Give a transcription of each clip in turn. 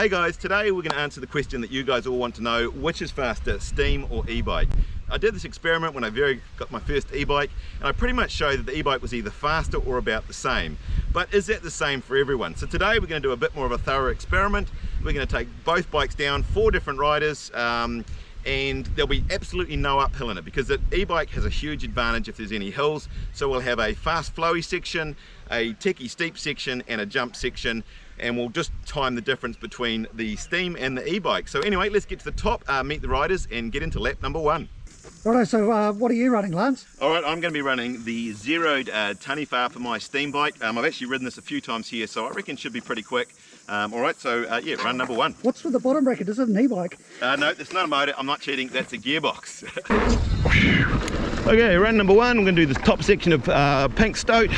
Hey guys, today we're going to answer the question that you guys all want to know, which is faster, steam or e-bike? I did this experiment when I got my first e-bike, and I pretty much showed that the e-bike was either faster or about the same. But is that the same for everyone? So today we're going to do a bit more of a thorough experiment. We're going to take both bikes down, 4 different riders, and there'll be absolutely no uphill in it because the e-bike has a huge advantage if there's any hills. So we'll have a fast flowy section, a techie steep section and a jump section, and we'll just time the difference between the steam and the e-bike. So anyway, let's get to the top, meet the riders and get into lap number 1. Righto, so what are you running, Lance? Alright, I'm going to be running the zeroed Tanifar for my steam bike. I've actually ridden this a few times here, so I reckon it should be pretty quick. Alright, so yeah, run number 1. What's with the bottom bracket? Is it an e-bike? No, it's not a motor, I'm not cheating, that's a gearbox. Okay, run number 1, I'm going to do this top section of pink stoat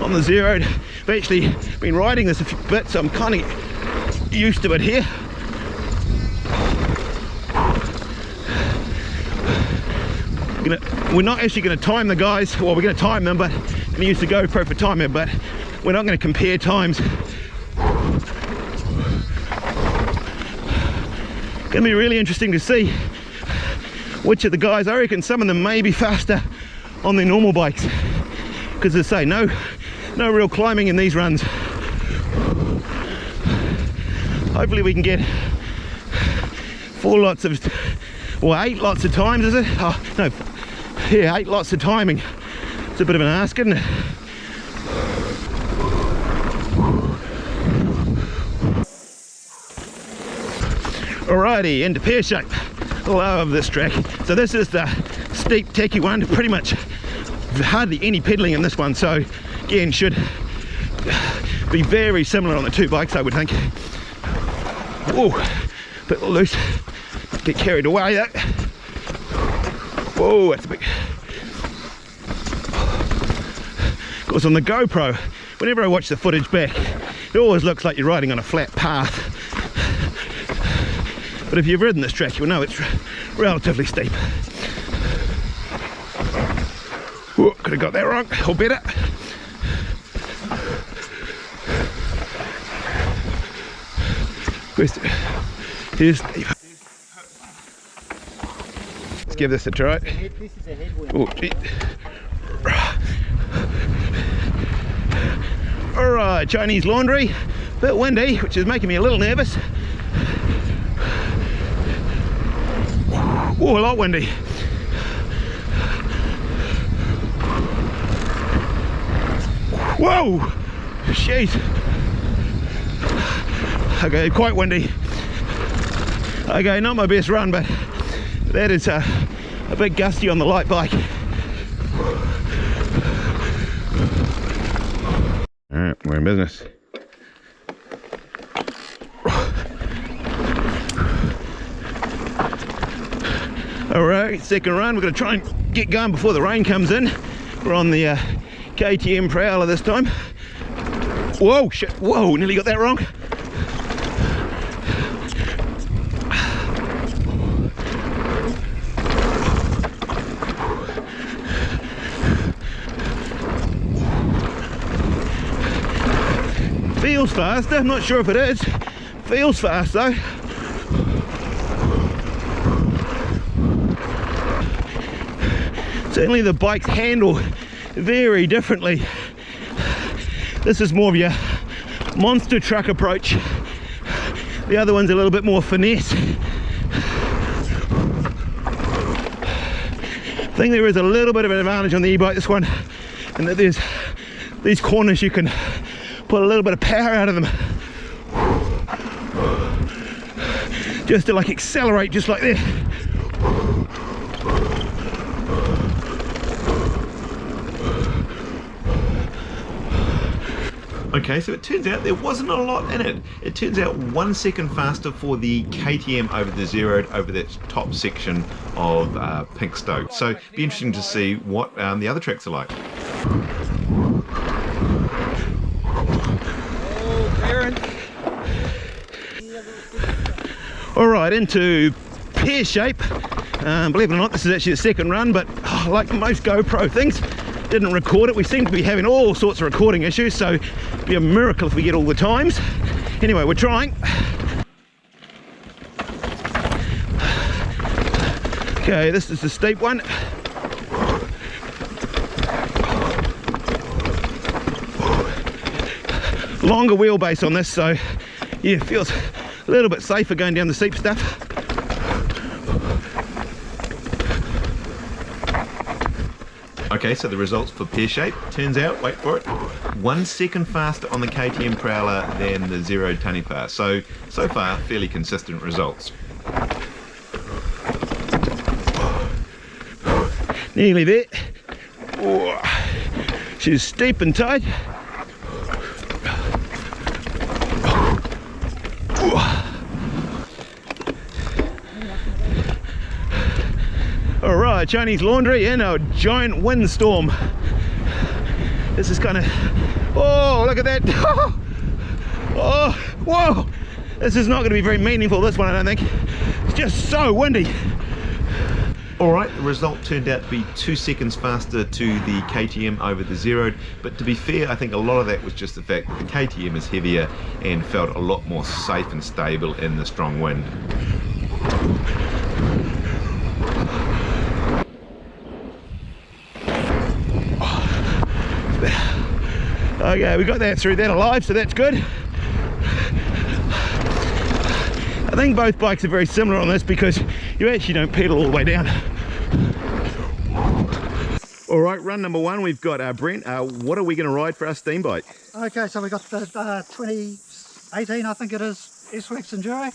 on the zeroed. I've actually been riding this a few bits, so I'm kind of used to it here. We're not actually going to time the guys, well we're going to time them, but I'm going to use the GoPro for timing, but we're not going to compare times. Going to be really interesting to see which of the guys, I reckon some of them may be faster on their normal bikes, because as I say, no real climbing in these runs. Hopefully we can get 8 lots of times, is it? Oh no, yeah, 8 lots of timing. It's a bit of an ask, isn't it? Alrighty, into pear shape. Love this track. So this is the steep, techie one. Pretty much hardly any pedaling in this one. So again, should be very similar on the 2 bikes, I would think. Whoa, a bit loose. Get carried away though. Whoa, that's a big. Of course, on the GoPro, whenever I watch the footage back, it always looks like you're riding on a flat path. But if you've ridden this track, you'll know it's relatively steep. Whoa, could have got that wrong, or better. Here's Steve. Let's give this a try. This is a headwind. Oh, gee. Alright, Chinese laundry. Bit windy, which is making me a little nervous. Oh, a lot windy. Whoa! Jeez. Okay, quite windy. Okay, not my best run, but that is a bit gusty on the light bike. Alright, we're in business. Alright, second run. We're going to try and get going before the rain comes in. We're on the KTM Prowler this time. Whoa, shit, whoa, nearly got that wrong. Feels faster, I'm not sure if it is. Feels fast though. Certainly the bikes handle very differently. This is more of your monster truck approach. The other one's a little bit more finesse. I think there is a little bit of an advantage on the e-bike, this one, and that there's these corners you can put a little bit of power out of them. Just to like accelerate just like that. Okay, so it turns out there wasn't a lot in it. It turns out 1 second faster for the KTM over the zeroed over that top section of pink stoat. So it'd be interesting to see what the other tracks are like. Alright, into pear shape. Believe it or not, this is actually the second run, but like most GoPro things, didn't record it. We seem to be having all sorts of recording issues, so it'd be a miracle if we get all the times. Anyway, we're trying. Okay, this is the steep one. Longer wheelbase on this, so yeah, it feels a little bit safer going down the steep stuff. Okay, so the results for Pear Shape, turns out, wait for it, 1 second faster on the KTM Prowler than the Zero Taniwha. So far, fairly consistent results. Nearly there. Oh, she's steep and tight. Alright, Chinese laundry in a giant windstorm. This is kind of, oh, look at that. Oh, whoa. This is not going to be very meaningful, this one, I don't think. It's just so windy. Alright, the result turned out to be 2 seconds faster to the KTM over the Zero, but to be fair, I think a lot of that was just the fact that the KTM is heavier and felt a lot more safe and stable in the strong wind. Okay, we got that through that alive, so that's good. I think both bikes are very similar on this because you actually don't pedal all the way down. All right, run number one, we've got Brent. What are we going to ride for our steam bike? Okay, so we got the 2018, I think it is, S-Rex Enduro.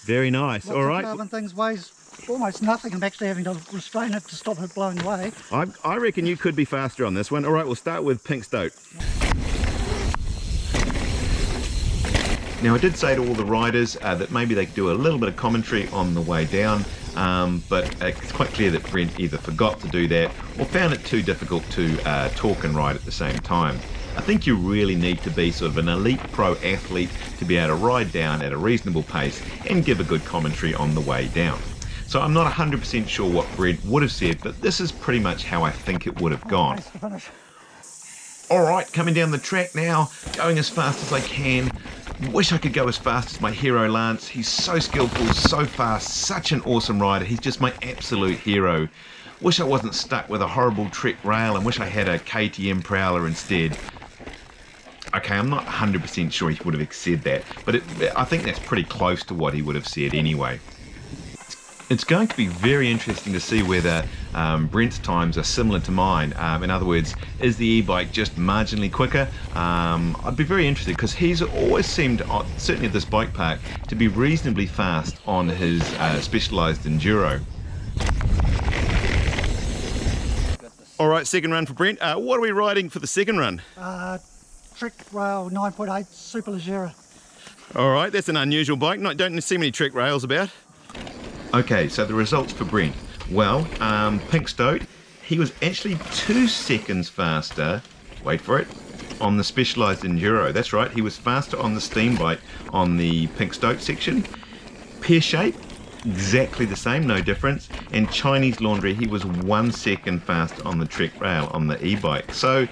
Very nice. All right. Carbon things weighs almost nothing. I'm actually having to restrain it to stop it blowing away. I reckon you could be faster on this one. All right, we'll start with Pink Stoat. Now I did say to all the riders that maybe they could do a little bit of commentary on the way down, but it's quite clear that Brent either forgot to do that or found it too difficult to talk and ride at the same time. I think you really need to be sort of an elite pro athlete to be able to ride down at a reasonable pace and give a good commentary on the way down. So I'm not 100% sure what Brent would have said, but this is pretty much how I think it would have gone. Alright, coming down the track now, going as fast as I can. Wish I could go as fast as my hero Lance. He's so skillful, so fast, such an awesome rider. He's just my absolute hero. Wish I wasn't stuck with a horrible Trek rail and wish I had a KTM Prowler instead. Okay, I'm not 100% sure he would have said that, but I think that's pretty close to what he would have said anyway. It's going to be very interesting to see whether Brent's times are similar to mine. In other words, is the e-bike just marginally quicker? I'd be very interested because he's always seemed, certainly at this bike park, to be reasonably fast on his specialised enduro. All right, second run for Brent. What are we riding for the second run? Trek Rail 9.8 Super Leggera. All right, that's an unusual bike. Don't see many Trek rails about. Okay, so the results for Brent. Well, Pink Stoat, he was actually 2 seconds faster, wait for it, on the specialised enduro. That's right, he was faster on the steam bike on the Pink Stoat section. Pear Shape, exactly the same, no difference. And Chinese Laundry, he was 1 second faster on the Trek rail on the e-bike. So,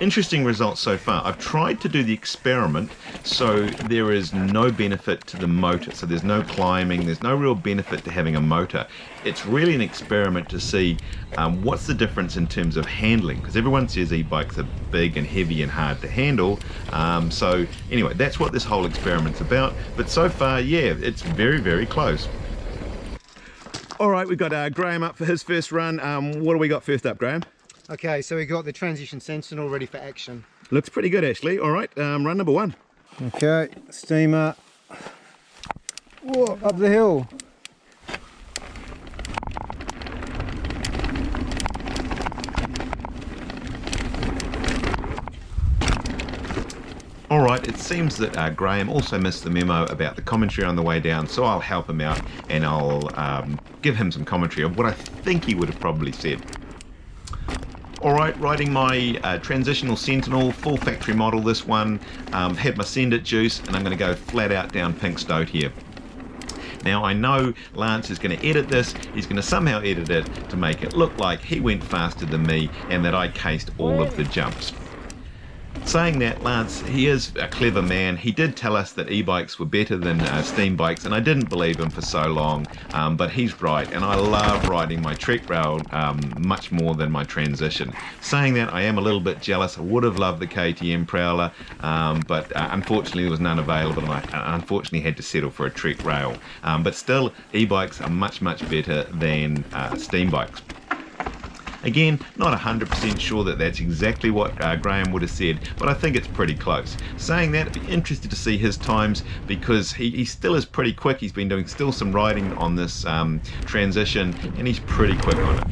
interesting results so far. I've tried to do the experiment so there is no benefit to the motor, so there's no climbing, there's no real benefit to having a motor. It's really an experiment to see what's the difference in terms of handling, because everyone says e-bikes are big and heavy and hard to handle. So anyway, that's what this whole experiment's about, but so far, yeah, it's very, very close. All right, we've got Graham up for his first run. What do we got first up, Graham? Okay, so we got the transition sentinel ready for action. Looks pretty good actually. All right, run number one. Okay, steamer. Whoa, up the hill. All right, it seems that Graham also missed the memo about the commentary on the way down, so I'll help him out and I'll give him some commentary of what I think he would have probably said. Alright, riding my Transitional Sentinel, full factory model this one, had my Send It juice, and I'm going to go flat out down Pink Stoat here. Now I know Lance is going to edit this, he's going to somehow edit it to make it look like he went faster than me and that I cased all of the jumps. Saying that, Lance, he is a clever man. He did tell us that e-bikes were better than steam bikes, and I didn't believe him for so long, but he's right, and I love riding my Trek Rail much more than my Transition. Saying that, I am a little bit jealous. I would have loved the KTM Prowler, but unfortunately there was none available, and I unfortunately had to settle for a Trek Rail. But still, e-bikes are much better than steam bikes. Again, not 100% sure that that's exactly what Graham would have said, but I think it's pretty close. Saying that, I'd be interested to see his times, because he still is pretty quick. He's been doing still some riding on this Transition, and he's pretty quick on it.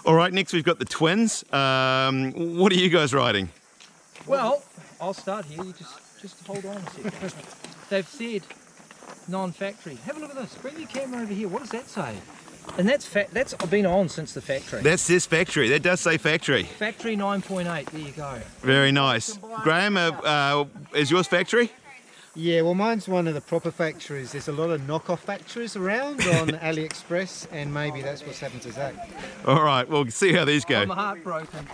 All right, next we've got the twins. What are you guys riding? Well, I'll start here. You just hold on a second. They've said non-factory. Have a look at this. Bring your camera over here. What does that say? And that's been on since the factory. That says factory. That does say factory. Factory 9.8. There you go. Very nice. Graham, is yours factory? Yeah, well, mine's one of the proper factories. There's a lot of knockoff factories around on AliExpress, and maybe that's what's happened to Zach. All right, we'll see how these go. I'm heartbroken.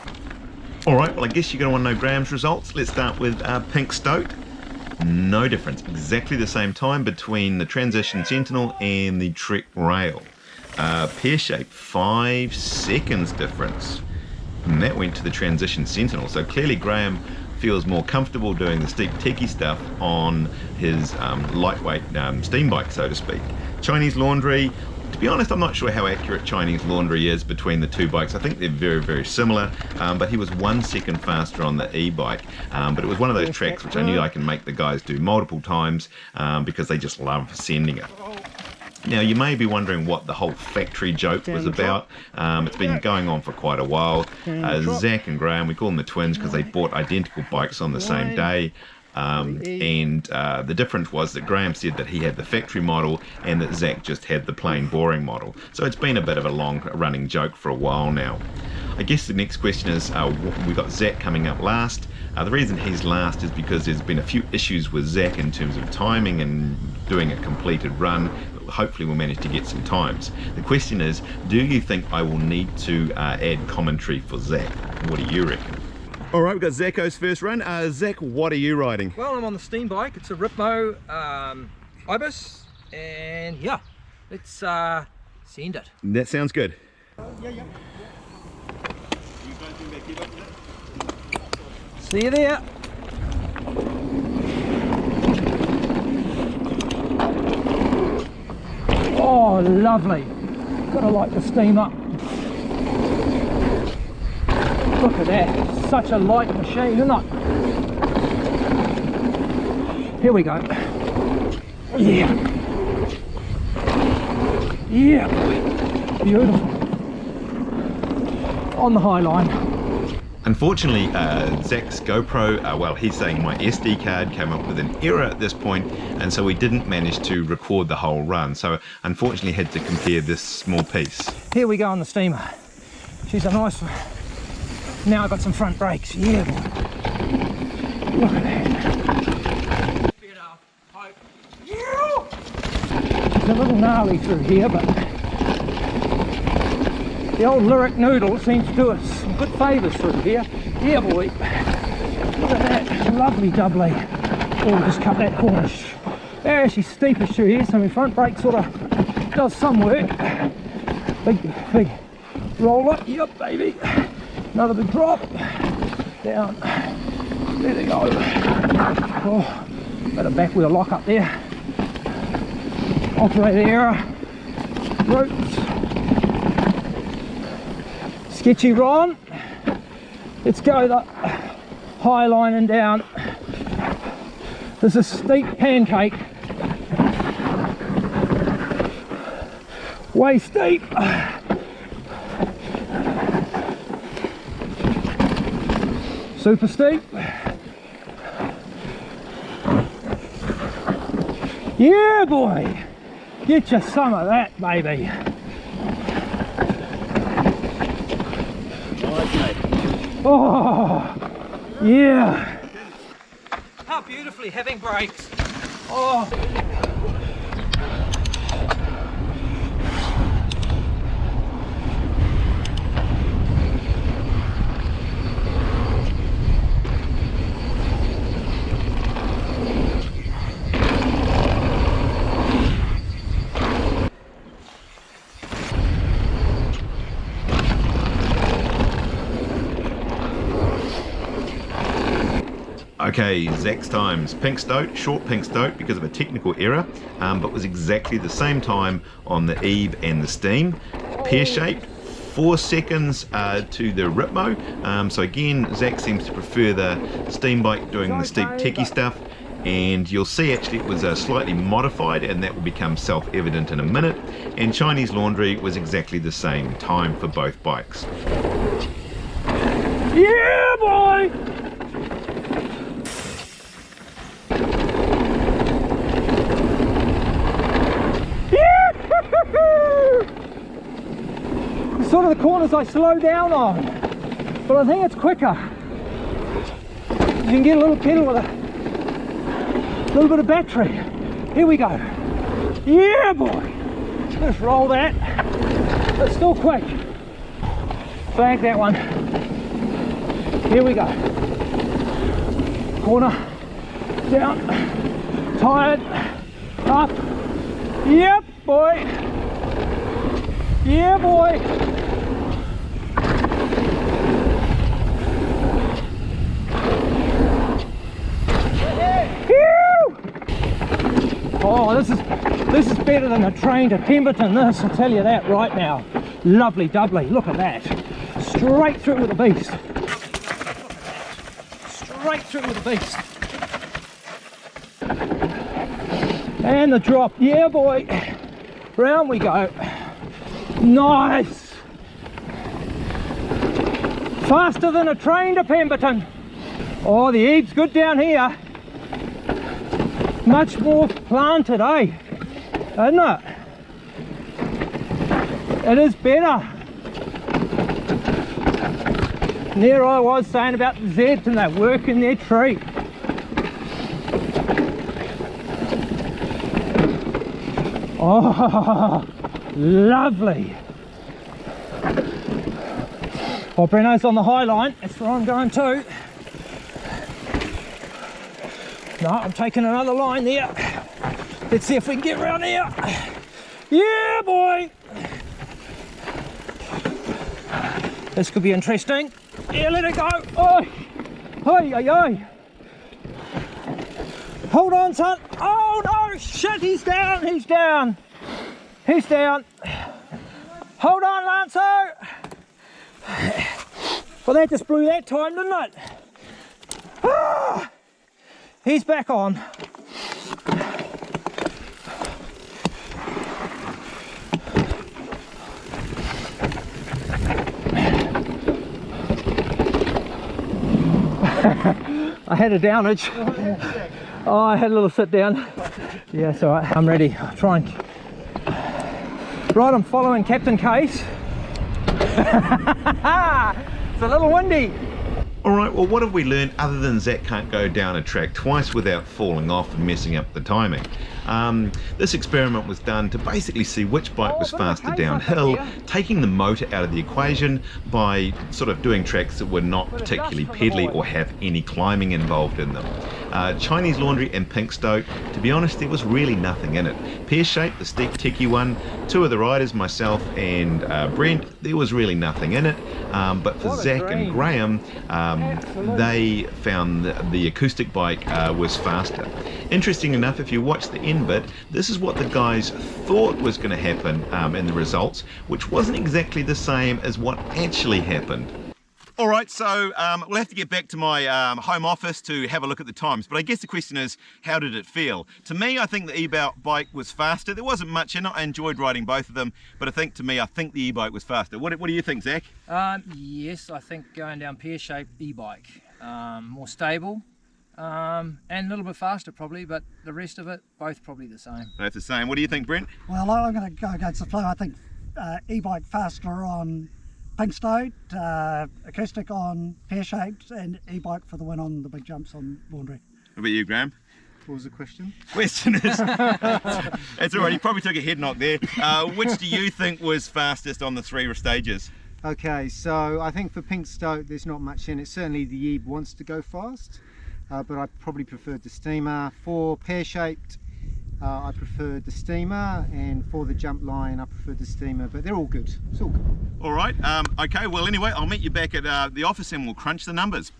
All right, well, I guess you're going to want to know Graham's results. Let's start with Pink Stoat. No difference. Exactly the same time between the Transition Sentinel and the Trek Rail. Pear shape, 5 seconds difference. And that went to the Transition Sentinel. So clearly Graham feels more comfortable doing the steep techie stuff on his lightweight steam bike, so to speak. Chinese Laundry, to be honest, I'm not sure how accurate Chinese Laundry is between the two bikes. I think they're very similar, but he was 1 second faster on the e-bike. But it was one of those tracks which I knew I can make the guys do multiple times because they just love sending it. Now, you may be wondering what the whole factory joke was about. It's been going on for quite a while. Zach and Graham, we call them the twins because they bought identical bikes on the same day. The difference was that Graham said that he had the factory model and that Zach just had the plain boring model. So it's been a bit of a long running joke for a while now. I guess the next question is, we've got Zach coming up last. The reason he's last is because there's been a few issues with Zach in terms of timing and doing a completed run. Hopefully we'll manage to get some times. The question is, do you think I will need to add commentary for Zach? What do you reckon? All right, we've got Zacho's first run. Zach, what are you riding? Well, I'm on the steam bike. It's a Ripmo Ibis, and yeah, let's send it. That sounds good. See you there. Oh, lovely. Gotta like the steam up. Look at that. Such a light machine, isn't it? Here we go. Yeah. Yeah. Beautiful. On the high line. Unfortunately, Zach's GoPro, well, he's saying my SD card came up with an error at this point, and so we didn't manage to record the whole run. So unfortunately had to compare this small piece. Here we go on the steamer. She's a nice one. Now I've got some front brakes. Yeah. Look at that. It's a little gnarly through here, but the old Lyric Noodle seems to do us some good favours through here. Yeah, boy. Look at that lovely doubly. Oh, just cut that corner. They're actually steepish through here, so my front brake sort of does some work. Big roller. Yep, baby. Another big drop. Down. There they go. Oh, got a back wheel lock up there. Operator error. Ropes. Sketchy Ron. Let's go the high line and down. There's a steep pancake. Way steep. Super steep. Yeah, boy. Get you some of that, baby. Oh, yeah. How beautifully having brakes. Oh. Okay, Zach's times. Pink stoat, short pink stoat because of a technical error, but was exactly the same time on the eve and the steam. Pear shaped, 4 seconds to the Ripmo. So again, Zach seems to prefer the steam bike doing the steep techie stuff. And you'll see actually it was slightly modified, and that will become self-evident in a minute. And Chinese Laundry was exactly the same time for both bikes. Yeah, boy! Sort of the corners I slow down on, but I think it's quicker. You can get a little pedal with a little bit of battery. Here we go. Yeah, boy. Let's roll that. But still quick. Flag that one. Here we go. Corner. Down. Tired. Up. Yep, boy. Yeah, boy. Oh, this is better than a train to Pemberton, this, I'll tell you that right now. Lovely doubly, look at that. Straight through with the beast. Straight through with the beast. And the drop, yeah boy. Round we go. Nice. Faster than a train to Pemberton. Oh, the eave's good down here. Much more planted, eh? Isn't it? It is better. And there I was saying about the Zeds and they're working their treat. Oh, lovely. Oh, Brenno's on the high line. That's where I'm going to. No, I'm taking another line there. Let's see if we can get around here. Yeah, boy. This could be interesting. Yeah, let it go. Oh, hey, hey, hey. Hold on, son. Oh, no, shit, he's down, he's down. He's down. Hold on, Lanso. Well, that just blew that time, didn't it? Ah. He's back on. I had a downage. Oh, I had a little sit down. Yeah, it's all right. I'm ready. I'll try and... Right, I'm following Captain Case. It's a little windy. Alright, well what have we learned other than Zach can't go down a track twice without falling off and messing up the timing? This experiment was done to basically see which bike was faster downhill, taking the motor out of the equation by sort of doing tracks that were not particularly pedally or have any climbing involved in them. Chinese Laundry and Pink Stoat, to be honest, there was really nothing in it. Pear Shape, the steep techie one, two of the riders, myself and Brent, there was really nothing in it. But for Zach and Graham, they found the acoustic bike was faster. Interesting enough, if you watch the end bit, this is what the guys thought was going to happen in the results, which wasn't exactly the same as what actually happened. Alright, so we'll have to get back to my home office to have a look at the times, but I guess the question is, how did it feel? To me, I think the e-bike was faster. There wasn't much in it. I enjoyed riding both of them, but I think the e-bike was faster. What do you think, Zach? Yes, I think going down pear-shaped e-bike, more stable, and a little bit faster probably, but the rest of it, both probably the same. That's the same. What do you think, Brent? Well, I'm going to go against the flow. I think e-bike faster on Pink Stoat, acoustic on pear-shaped, and e-bike for the win on the big jumps on Laundry. What about you, Graham? What was the question? Question is, it's alright, you probably took a head knock there. Which do you think was fastest on the three stages? Okay, so I think for Pink Stoat there's not much in it. Certainly the Ebe wants to go fast, but I probably preferred the steamer. For pear-shaped, I preferred the steamer, and for the jump line I preferred the steamer, but they're all good. It's all good. Alright, okay, well anyway, I'll meet you back at the office and we'll crunch the numbers.